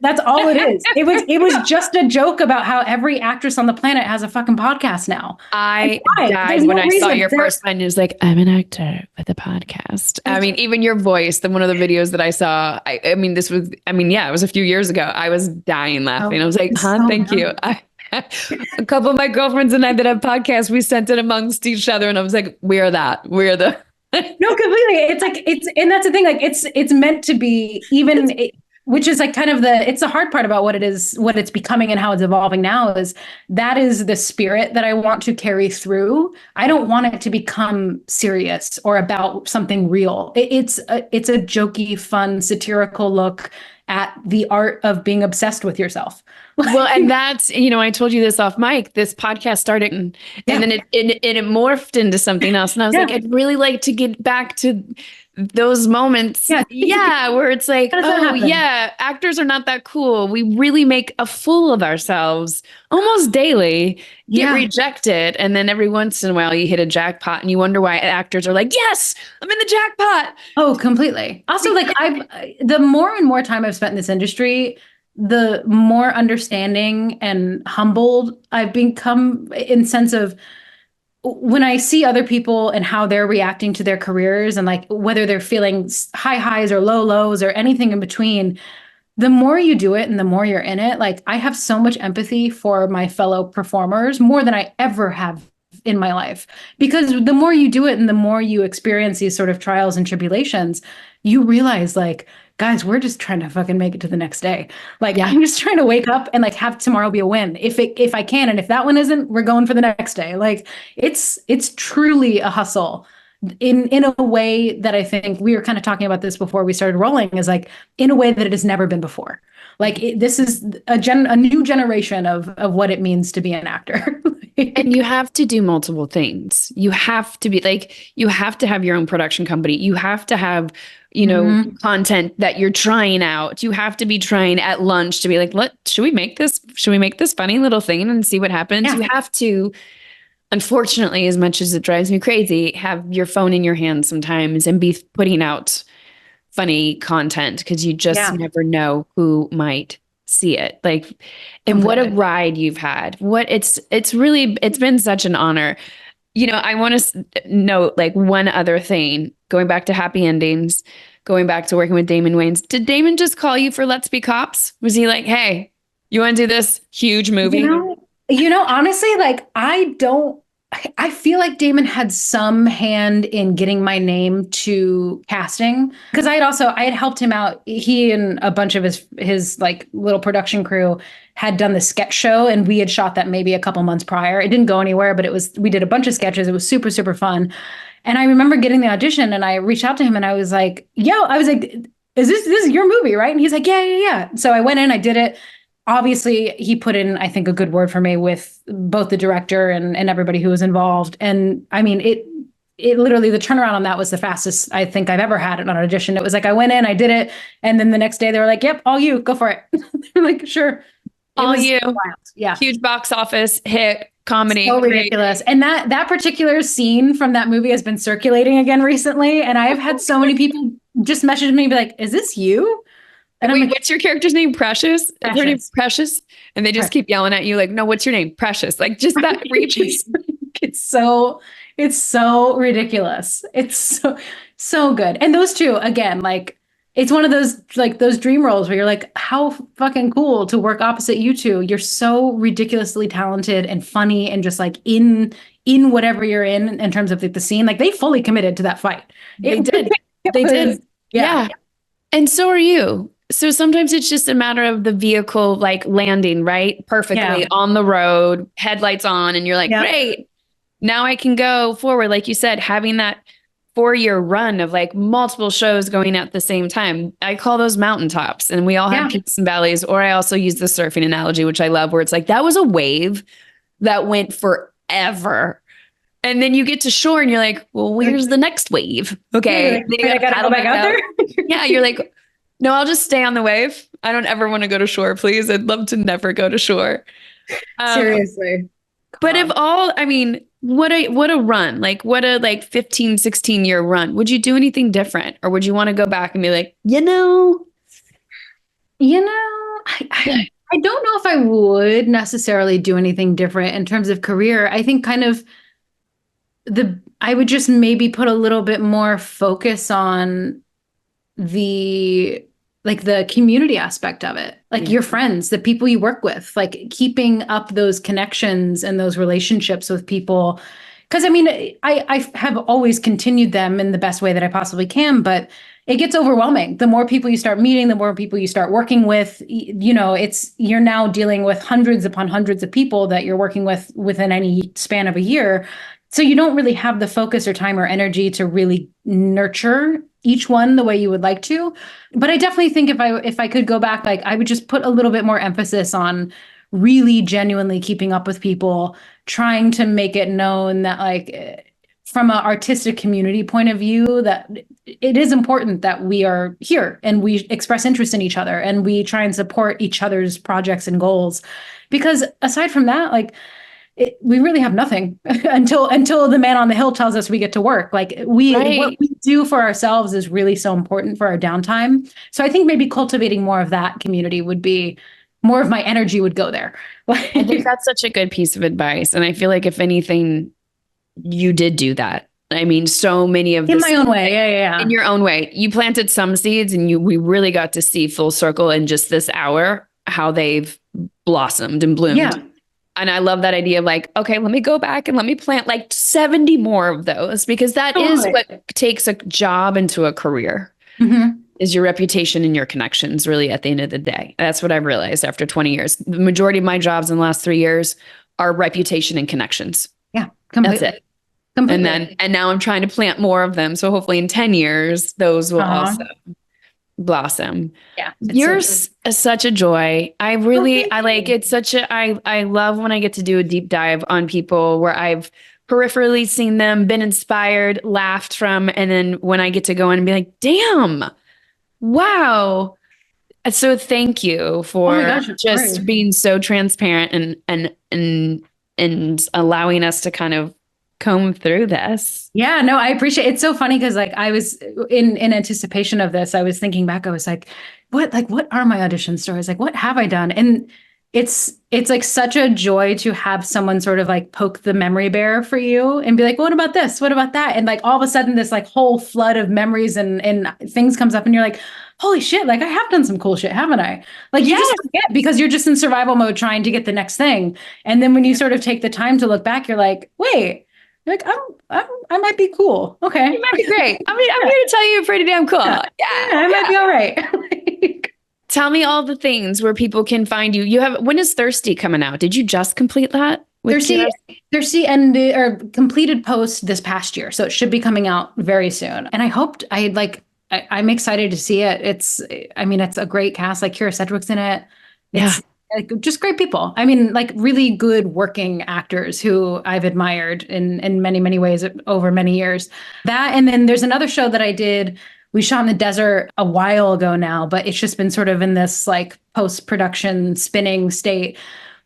That's all it is. It was just a joke about how every actress on the planet has a fucking podcast now. I died when I saw your first one. It was like, I'm an actor with a podcast. I mean, even your voice, one of the videos that I saw, it was a few years ago. I was dying laughing. I was like, thank you. A couple of my girlfriends and I that have podcasts, we sent it amongst each other, and I was like, we're the no, completely. It's like, and that's the thing. Like it's meant to be, which is like kind of it's the hard part about what it is, what it's becoming and how it's evolving now, is that is the spirit that I want to carry through. I don't want it to become serious or about something real. It's a jokey, fun, satirical look at the art of being obsessed with yourself. Well, and that's, I told you this off mic, this podcast started and then it morphed into something else. And I was like, I'd really like to get back to those moments. Where it's like, actors are not that cool. We really make a fool of ourselves almost daily, get rejected. And then every once in a while you hit a jackpot and you wonder why actors are like, yes, I'm in the jackpot. Oh, completely. Also, like the more and more time I've spent in this industry, the more understanding and humbled I've become, in sense of when I see other people and how they're reacting to their careers, and like whether they're feeling high highs or low lows or anything in between. The more you do it and the more you're in it, like I have so much empathy for my fellow performers, more than I ever have in my life, because the more you do it and the more you experience these sort of trials and tribulations, you realize like, guys, we're just trying to fucking make it to the next day. Like I'm just trying to wake up and like have tomorrow be a win if I can. And if that one isn't, we're going for the next day. Like it's truly a hustle in a way that I think we were kind of talking about this before we started rolling, is like in a way that it has never been before. Like this is a new generation of what it means to be an actor. And you have to do multiple things. You have to be like, you have to have your own production company. You have to have, content that you're trying out. You have to be trying at lunch to be like, should we make this funny little thing and see what happens? Yeah. You have to, unfortunately, as much as it drives me crazy, have your phone in your hand sometimes and be putting out funny content, because you just never know who might see it. Like, and what a ride you've had. It's been such an honor. I want to note like one other thing, going back to happy endings, going back to working with Damon Wayans. Did Damon just call you for Let's Be Cops? Was he like, hey, you want to do this huge movie? Honestly, like I don't I feel like Damon had some hand in getting my name to casting, because I had helped him out. He and a bunch of his like little production crew had done the sketch show, and we had shot that maybe a couple months prior. It didn't go anywhere, but we did a bunch of sketches. It was super, super fun. And I remember getting the audition, and I reached out to him and I was like, is this is your movie, right? And he's like, yeah. So I went in, I did it. Obviously, he put in, I think, a good word for me with both the director and everybody who was involved. And I mean, it literally, the turnaround on that was the fastest I think I've ever had it on an audition. It was like, I went in, I did it. And then the next day they were like, yep, all you, go for it. They're like, sure. All you. Wild. Yeah. Huge box office hit comedy. So ridiculous. And that particular scene from that movie has been circulating again recently. And I've had so many people just message me and be like, is this you? And wait, what's your character's name? Precious? Is their name Precious? And they just keep yelling at you like, no, what's your name? Precious. Like just that repeat. It's so ridiculous. It's so good. And those two, again, like it's one of those dream roles where you're like, how fucking cool to work opposite you two. You're so ridiculously talented and funny and just like in whatever you're in terms of like the scene. Like they fully committed to that fight. They did. They did. Yeah. And so are you. So sometimes it's just a matter of the vehicle like landing right perfectly on the road, headlights on, and you're like, great. Now I can go forward. Like you said, having that 4-year run of like multiple shows going at the same time. I call those mountaintops, and we all have peaks and valleys. Or I also use the surfing analogy, which I love, where it's like, that was a wave that went forever. And then you get to shore and you're like, well, where's the next wave? Okay. Then you gotta paddle back out there. Yeah. You're like, no, I'll just stay on the wave. I don't ever want to go to shore, please. I'd love to never go to shore. Seriously. But what a run, like what a 15, 16-year run. Would you do anything different? Or would you want to go back and be like, I don't know if I would necessarily do anything different in terms of career. I think kind of I would just maybe put a little bit more focus on the community aspect of it, like your friends, the people you work with, like keeping up those connections and those relationships with people. Because I mean, I have always continued them in the best way that I possibly can, but it gets overwhelming. The more people you start meeting, the more people you start working with, you're now dealing with hundreds upon hundreds of people that you're working with within any span of a year. So you don't really have the focus or time or energy to really nurture each one the way you would like to. But I definitely think if I could go back, like I would just put a little bit more emphasis on really genuinely keeping up with people, trying to make it known that like from an artistic community point of view, that it is important that we are here and we express interest in each other and we try and support each other's projects and goals. Because aside from that, like we really have nothing until the man on the hill tells us we get to work. Like what we do for ourselves is really so important for our downtime. So I think maybe cultivating more of that community would be more of my energy would go there. I think that's such a good piece of advice. And I feel like if anything, you did do that. I mean, so many of in my own way. Yeah. In your own way, you planted some seeds and we really got to see full circle in just this hour, how they've blossomed and bloomed. Yeah. And I love that idea of like, okay, let me go back and let me plant like 70 more of those, because that is what takes a job into a career, is your reputation and your connections really at the end of the day. That's what I've realized after 20 years. The majority of my jobs in the last 3 years are reputation and connections. Yeah, completely. That's it. Completely. And now I'm trying to plant more of them. So hopefully in 10 years, those will also blossom. Yeah. You're such a joy. I like it's such a, I love when I get to do a deep dive on people where I've peripherally seen them, been inspired, laughed from, and then when I get to go in and be like, damn, wow. So thank you for just being so transparent and allowing us to kind of comb through this. Yeah, no, I appreciate it. It's so funny because like I was in anticipation of this, I was thinking back, I was like, what are my audition stories? Like, what have I done? And it's like such a joy to have someone sort of like poke the memory bear for you and be like, what about this? What about that? And like all of a sudden this like whole flood of memories and things comes up and you're like, holy shit, like I have done some cool shit, haven't I? Like you just forget because you're just in survival mode trying to get the next thing. And then when you sort of take the time to look back, you're like, wait, like I might be cool. Okay. You might be great. I mean, I'm here to tell you you're pretty damn cool. Yeah, I might be all right. Tell me all the things where people can find you. When is Thirsty coming out? Did you just complete that? Thirsty ended or completed post this past year. So it should be coming out very soon. And I'm excited to see it. It's a great cast. Like Kira Sedgwick's in it. It's like just great people. I mean, like really good working actors who I've admired in many, many ways over many years. That, and then there's another show that I did. We shot in the desert a while ago now, but it's just been sort of in this like post-production spinning state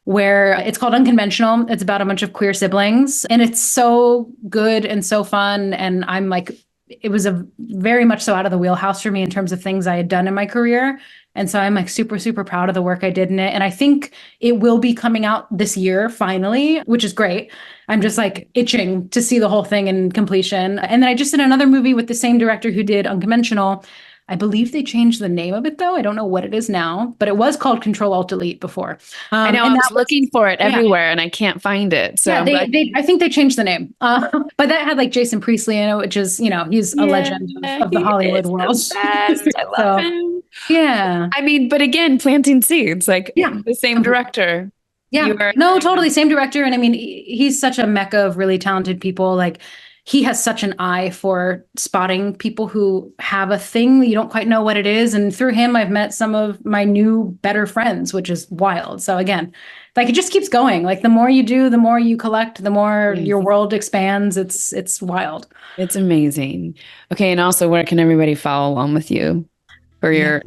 where it's called Unconventional. It's about a bunch of queer siblings and it's so good and so fun. And I'm like, it was a very much so out of the wheelhouse for me in terms of things I had done in my career. And so I'm like super, super proud of the work I did in it. And I think it will be coming out this year, finally, which is great. I'm just like itching to see the whole thing in completion. And then I just did another movie with the same director who did Unconventional. I believe they changed the name of it, though. I don't know what it is now, but it was called Control-Alt-Delete before. I know. I was looking for it everywhere and I can't find it. So I think they changed the name. But that had like Jason Priestley in it, which is, he's a legend of the Hollywood world. I love him. Yeah. I mean, but again, planting seeds, like the same director. Yeah. No, totally. Same director. And I mean, he's such a mecca of really talented people. Like, he has such an eye for spotting people who have a thing you don't quite know what it is. And through him, I've met some of my new better friends, which is wild. So again, like it just keeps going. Like the more you do, the more you collect, the more your world expands. It's wild. It's amazing. Okay. And also, where can everybody follow along with you for the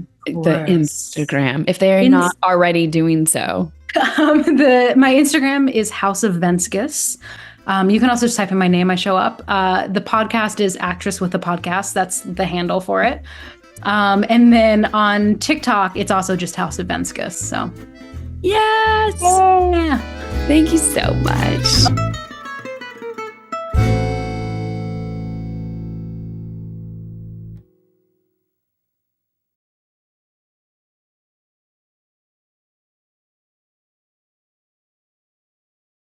Instagram, if they're not already doing so? My Instagram is House of Venskus. You can also just type in my name, I show up. The podcast is Actress with a Podcast. That's the handle for it. And then on TikTok, it's also just House of Venskus. So yes. Yeah. Thank you so much.